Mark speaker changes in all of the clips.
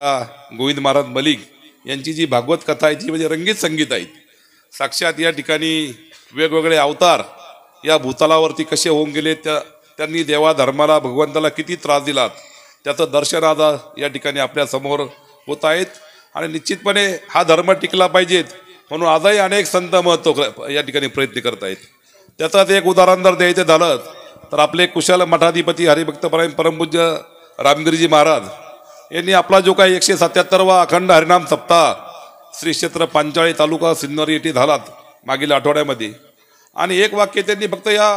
Speaker 1: गोविंद महाराज मलिक यांची जी भागवत कथा आहे ती म्हणजे रंगीत संगीत आहे। साक्षात या ठिकाणी वेगवेगळे अवतार या भूतलावरती कसे होऊन गेले, त्यांनी देवा धर्माला भगवंताला किती त्रास दिलात त्याचं दर्शन आता या ठिकाणी आपल्या समोर होत आहेत। आणि निश्चितपणे हा धर्म टिकला पाहिजेत म्हणून आजही अनेक संत महत्व या ठिकाणी प्रयत्न करत आहेत। त्याचाच एक उदाहरण जर द्यायचं झालं तर आपले कुशल मठाधिपती हरिभक्तपरायण परमपूज्य रामगिरीजी महाराज यांनी आपला जो काही 177वा अखंड हरिनाम सप्ताह श्री क्षेत्र पांचाळी तालुका सिन्नर येथे झालात मागील आठवड्यामध्ये। आणि एक वाक्य त्यांनी फक्त या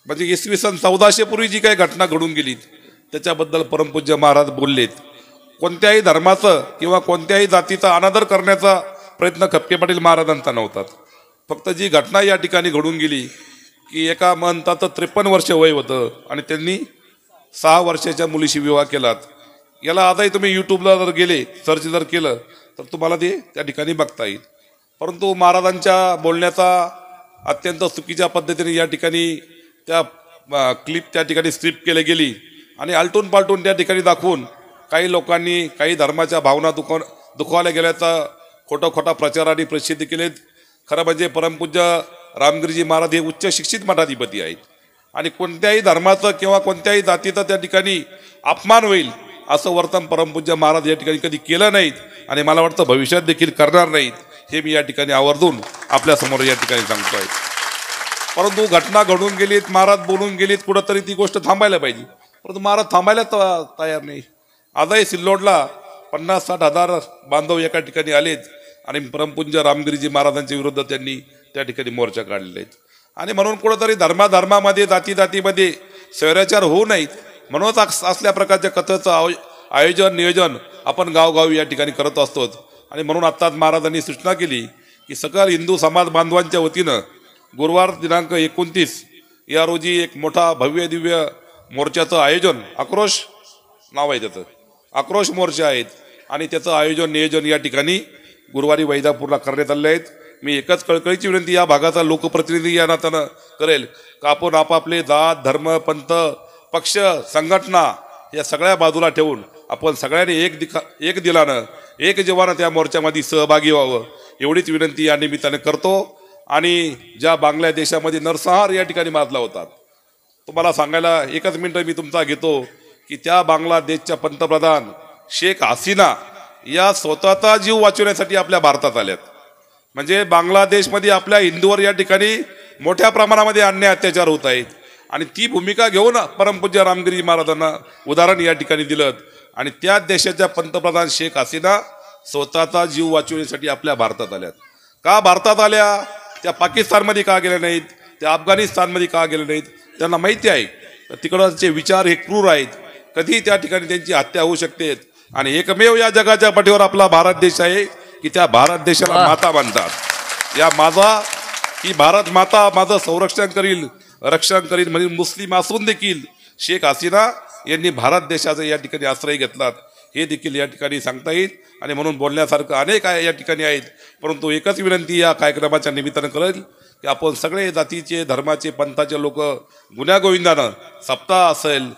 Speaker 1: म्हणजे इसवी सन 1400 पूर्वी जी काही घटना घडून गेली त्याच्याबद्दल परमपूज्य महाराज बोललेत। कोणत्याही धर्माचं किंवा कोणत्याही जातीचा अनादर करण्याचा प्रयत्न खपके पाटील महाराजांचा नव्हता। फक्त जी घटना या ठिकाणी घडून गेली की एका महंताचं 53 वर्ष वय होतं आणि त्यांनी 6 वर्षाच्या मुलीशी विवाह केलात। याला आजही तुम्ही यूट्यूबला जर गेले सर्च जर केलं तर तुम्हाला ते त्या ठिकाणी बघता येईल। परंतु महाराजांच्या बोलण्याचा अत्यंत चुकीच्या पद्धतीने या ठिकाणी त्या क्लिप त्या ठिकाणी स्क्रिप्ट केली गेली आणि आलटून पालटून त्या ठिकाणी दाखवून काही लोकांनी काही धर्माच्या भावना दुखवल्या गेल्याचा खोटा प्रचार आणि प्रसिद्ध केलेत। खरं म्हणजे परमपूज्य रामगिरीजी महाराज हे उच्च शिक्षित मठाधिपती आहेत आणि कोणत्याही धर्माचं किंवा कोणत्याही जातीचा त्या ठिकाणी अपमान होईल असं वर्तन परमपूज्य महाराज या ठिकाणी कधी केलं नाहीत आणि मला वाटतं भविष्यात देखील करणार नाहीत, हे मी या ठिकाणी आवर्जून आपल्या समोर या ठिकाणी सांगतोय। परंतु घटना घडून गेलीत, महाराज बोलून गेलीत, कुठंतरी ती गोष्ट थांबायला पाहिजे, परंतु महाराज थांबायला तयार नाही। आजही सिल्लोडला 50-60 हजार बांधव एका ठिकाणी आलेत आणि परमपूज्य रामगिरीजी महाराजांच्या विरुद्ध त्यांनी त्या ठिकाणी मोर्चा काढलेले आहेत। आणि म्हणून कुठंतरी धर्मामध्ये जातीमध्ये स्वैराचार होऊ नयेत म्हणूनच असल्या प्रकारच्या कथेचं आयोजन नियोजन आपण गावगावी या ठिकाणी करत असतो। आणि म्हणून आत्ताच महाराजांनी सूचना केली की सकल हिंदू समाज बांधवांच्या वतीनं गुरुवार दिनांक 29 या रोजी एक मोठा भव्य दिव्य मोर्चाचं आयोजन, आक्रोश नाव आहे त्याचं, आक्रोश मोर्चा आहेत आणि त्याचं आयोजन नियोजन या ठिकाणी गुरुवारी वैजापूरला करण्यात आले आहेत। मी एकच कळकळीची विनंती या भागाचा लोकप्रतिनिधी या नात्यानं करेल का आपण आपापले जात धर्म पंथ पक्ष संघटना या सगळ्या बाजूला ठेवून आपण सगळ्यांनी एक दिलानं एक जीवानं त्या मोर्चामध्ये सहभागी व्हावं एवढीच विनंती या निमित्ताने करतो। आणि ज्या बांगलादेशामध्ये नरसंहार या ठिकाणी माजला होता, तुम्हाला सांगायला एकच मिनिट मी तुमचा घेतो की त्या बांगलादेशच्या पंतप्रधान शेख हसीना या स्वतःचा जीव वाचवण्यासाठी आपल्या भारतात आल्यात। म्हणजे बांगलादेशमध्ये आपल्या हिंदूवर या ठिकाणी मोठ्या प्रमाणामध्ये अन्याय अत्याचार होत आहेत आणि ती भूमिका घेऊन परमपूज्य रामगिरी महाराजांना उदाहरण या ठिकाणी दिलं आणि त्या देशाच्या पंतप्रधान शेख हसीना स्वतःचा जीव वाचवण्यासाठी आपल्या भारतात आल्यात। का भारतात आल्या? त्या पाकिस्तानमध्ये का गेल्या नाहीत, त्या अफगाणिस्तानमध्ये का गेल्या नाहीत? त्यांना माहिती आहे तिकडचे विचार हे क्रूर आहेत, कधी त्या ठिकाणी त्यांची हत्या होऊ शकते। आणि एकमेव या जगाच्या पाठीवर आपला भारत देश आहे की त्या भारत देशाला माता मानतात। या ही भारत माता माझं संरक्षण करील रक्षण करील म्हणजे मुस्लिम असून देखील शेख हसीना यांनी भारत देशाचा या ठिकाणी आश्रय घेतलात हे देखील या ठिकाणी सांगता येईल। आणि म्हणून बोलण्यासारखं अनेक या ठिकाणी आहेत, परंतु एकच विनंती या कार्यक्रमाच्या निमित्तानं करेल की आपण सगळे जातीचे धर्माचे पंथाचे लोक गुण्यागोविंदानं सप्ताह असेल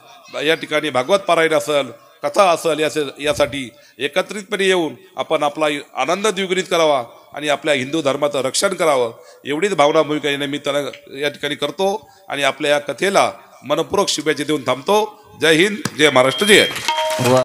Speaker 1: या ठिकाणी भागवत पारायण असेल कथा असेल यासाठी एकत्रितपणे येऊन आपण आपला आनंद द्विगुणित करावा आणि आपल्या हिंदू धर्माचं रक्षण करावं एवढीच भावना भूमिका या निमित्तानं या ठिकाणी करतो आणि आपल्या या कथेला मनपूर्वक शुभेच्छा देऊन थांबतो। जय हिंद, जय महाराष्ट्र, जय।